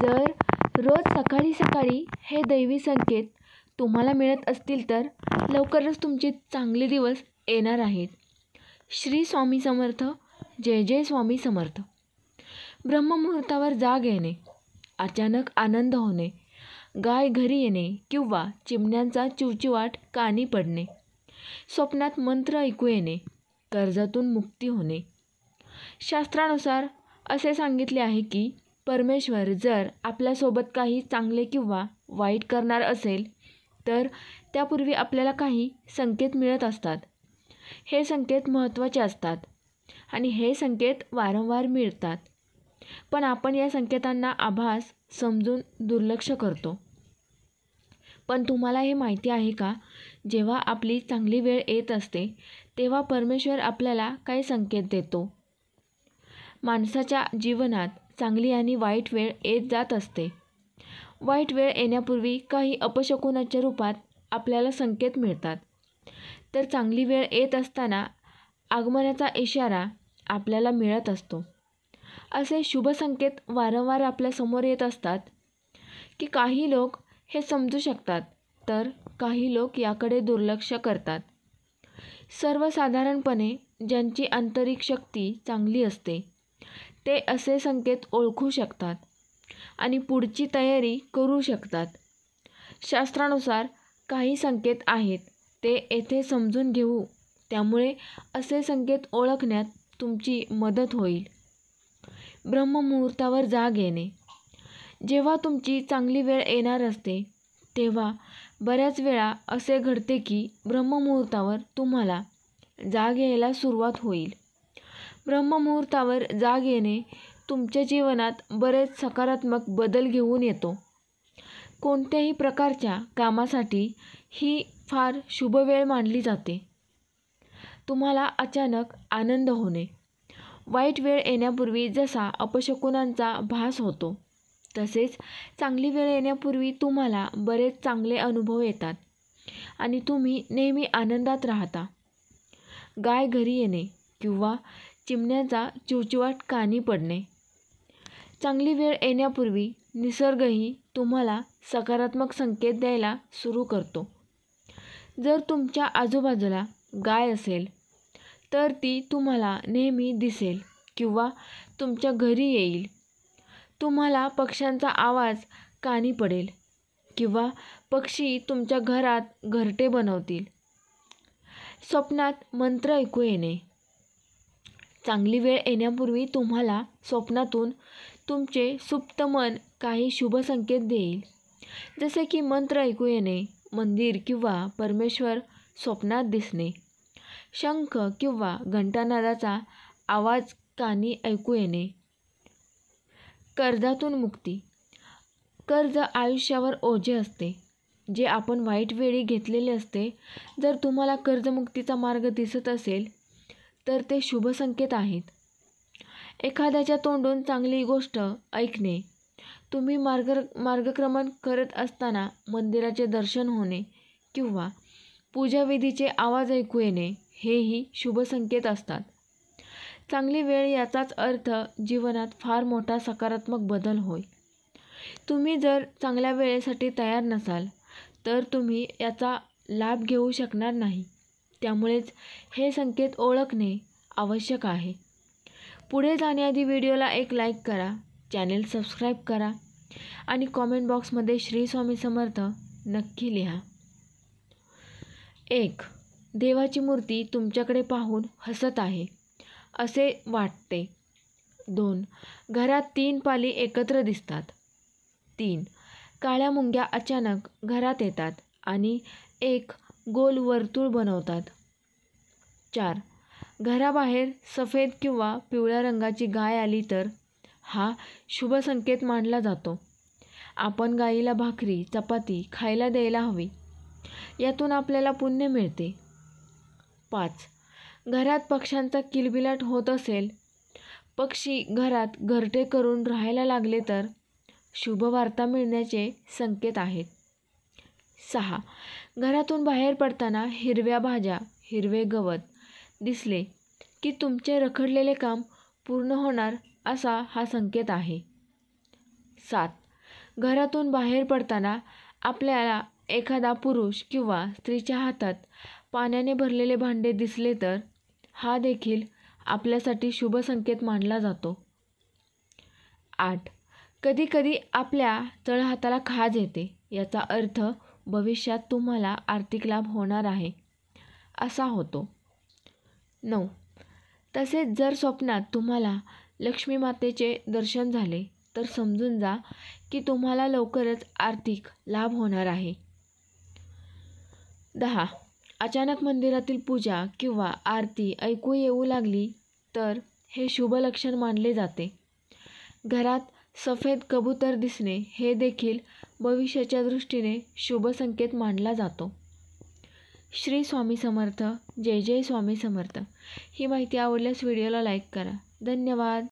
जर रोज सकाळी सकाळी हे दैवी संकेत तुम्हाला मिळत असतील तर लवकरच तुमचे चांगले दिवस येणार आहेत. श्री स्वामी समर्थ. जय जय स्वामी समर्थ. ब्रह्ममुहूर्तावर जाग येणे, अचानक आनंद होणे, गाय घरी येणे किंवा चिमण्यांचा चिवचिवाट कानी पडणे, स्वप्नात मंत्र ऐकू येणे, कर्जातून मुक्ती होणे. शास्त्रानुसार असे सांगितले आहे की परमेश्वर जर आपल्यासोबत काही चांगले किंवा वाईट करणार असेल तर त्यापूर्वी आपल्याला काही संकेत मिळत असतात. हे संकेत महत्त्वाचे असतात आणि हे संकेत वारंवार मिळतात, पण आपण या संकेतांना आभास समजून दुर्लक्ष करतो. पण तुम्हाला हे माहिती आहे का, जेव्हा आपली चांगली वेळ येत असते तेव्हा परमेश्वर आपल्याला काही संकेत देतो. माणसाच्या जीवनात चांगली आणि वाईट वेळ येत जात असते. वाईट वेळ येण्यापूर्वी काही अपशकुनाच्या रूपात आपल्याला संकेत मिळतात, तर चांगली वेळ येत असताना आगमनाचा इशारा आपल्याला मिळत असतो. असे शुभ संकेत वारंवार आपल्यासमोर येत असतात की काही लोक हे समजू शकतात तर काही लोक याकडे दुर्लक्ष करतात. सर्वसाधारणपणे ज्यांची आंतरिक शक्ती चांगली असते ते असे संकेत ओळखू शकतात आणि पुढची तयारी करू शकतात. शास्त्रानुसार काही संकेत आहेत ते येथे समजून घेऊ, त्यामुळे असे संकेत ओळखण्यात तुमची मदत होईल. ब्रह्ममुहूर्तावर जाग येणे. जेव्हा तुमची चांगली वेळ येणार असते तेव्हा बऱ्याच वेळा असे घडते की ब्रह्ममुहूर्तावर तुम्हाला जाग यायला सुरुवात होईल. ब्रह्ममुहूर्तावर जाग येणे तुमच्या जीवनात बरेच सकारात्मक बदल घेऊन येतो. कोणत्याही प्रकारच्या कामासाठी ही फार शुभ वेळ मानली जाते. तुम्हाला अचानक आनंद होणे. वाईट वेळ येण्यापूर्वी जसा अपशकुनांचा भास होतो तसेच चांगली वेळ येण्यापूर्वी तुम्हाला बरेच चांगले अनुभव येतात आणि तुम्ही नेहमी आनंदात राहता. गाय घरी येणे किंवा चिमण्यांचा चिवचिवाट कानी पडणे. चांगली वेळ येण्यापूर्वी निसर्गही तुम्हाला सकारात्मक संकेत द्यायला सुरू करतो. जर तुमच्या आजूबाजूला गाय असेल तर ती तुम्हाला नेहमी दिसेल किंवा तुमच्या घरी येईल. तुम्हाला पक्ष्यांचा आवाज कानी पडेल किंवा पक्षी तुमच्या घरात घरटे बनवतील. स्वप्नात मंत्र ऐकू येणे. चांगली वेळ येण्यापूर्वी तुम्हाला स्वप्नातून तुमचे सुप्त मन काही शुभ संकेत देईल, जसे की मंत्र ऐकू येणे, मंदिर किंवा परमेश्वर स्वप्नात दिसणे, शंख किंवा घंटानादाचा आवाज कानी ऐकू येणे. कर्जातून मुक्ती. कर्ज आयुष्यावर ओझे असते जे आपण वाईट वेळी घेतलेले असते. जर तुम्हाला कर्जमुक्तीचा मार्ग दिसत असेल तर ते शुभ संकेत आहेत. एखाद्याच्या तोंडून चांगली गोष्ट ऐकणे, तुम्ही मार्गक्रमण करत असताना मंदिराचे दर्शन होणे किंवा पूजाविधीचे आवाज ऐकू येणे हेही शुभ संकेत असतात. चांगली वेळ याचाच अर्थ जीवनात फार मोठा सकारात्मक बदल होय. तुम्ही जर चांगल्या वेळेसाठी तयार नसाल तर तुम्ही याचा लाभ घेऊ शकणार नाही. त्यामुळेच हे संकेत ओळखणे आवश्यक आहे. पुढे जाण्याआधी व्हिडिओला एक लाईक करा, चॅनेल सबस्क्राईब करा आणि कॉमेंट बॉक्समध्ये श्री स्वामी समर्थ नक्की लिहा. 1. देवाची मूर्ती तुमच्याकडे पाहून हसत आहे असे वाटते. 2. घरात 3 पाली एकत्र दिसतात. 3. काळ्या मुंग्या अचानक घरात येतात आणि एक गोल वर्तुळ बनवतात. 4. घराबाहेर सफेद किंवा पिवळ्या रंगाची गाय आली तर हा शुभ संकेत मानला जातो. आपण गायीला भाकरी, चपाती खायला द्यायला हवी. यातून आपल्याला पुण्य मिळते. 5. घरात पक्ष्यांचा किलबिलाट होत असेल, पक्षी घरात घरटे करून राहायला लागले तर शुभ वार्ता मिळण्याचे संकेत आहेत. 6. घरातून बाहेर पडताना हिरव्या भाज्या, हिरवे गवत दिसले की तुमचे रखडलेले काम पूर्ण होणार असा हा संकेत आहे. 7. घरातून बाहेर पडताना आपल्याला एखादा पुरुष किंवा स्त्रीच्या हातात पाण्याने भरलेले भांडे दिसले तर हा देखील आपल्यासाठी शुभ संकेत मानला जातो. 8. कधीकधी आपल्या तळहाताला खाज येते. याचा अर्थ भविष्यात तुम्हाला आर्थिक लाभ होणार आहे असा होतो. 9. तसेच जर स्वप्नात तुम्हाला लक्ष्मी मातेचे दर्शन झाले तर समजून जा की तुम्हाला लवकरच आर्थिक लाभ होणार आहे. 10. अचानक मंदिरातील पूजा किंवा आरती ऐकू येऊ लागली तर हे शुभ लक्षण मानले जाते. घरात सफेद कबूतर दिसणे हे देखील भविष्याच्या दृष्टीने शुभ संकेत मानला जातो. श्री स्वामी समर्थ. जय जय स्वामी समर्थ. ही माहिती आवडल्यास व्हिडिओला लाईक करा. धन्यवाद.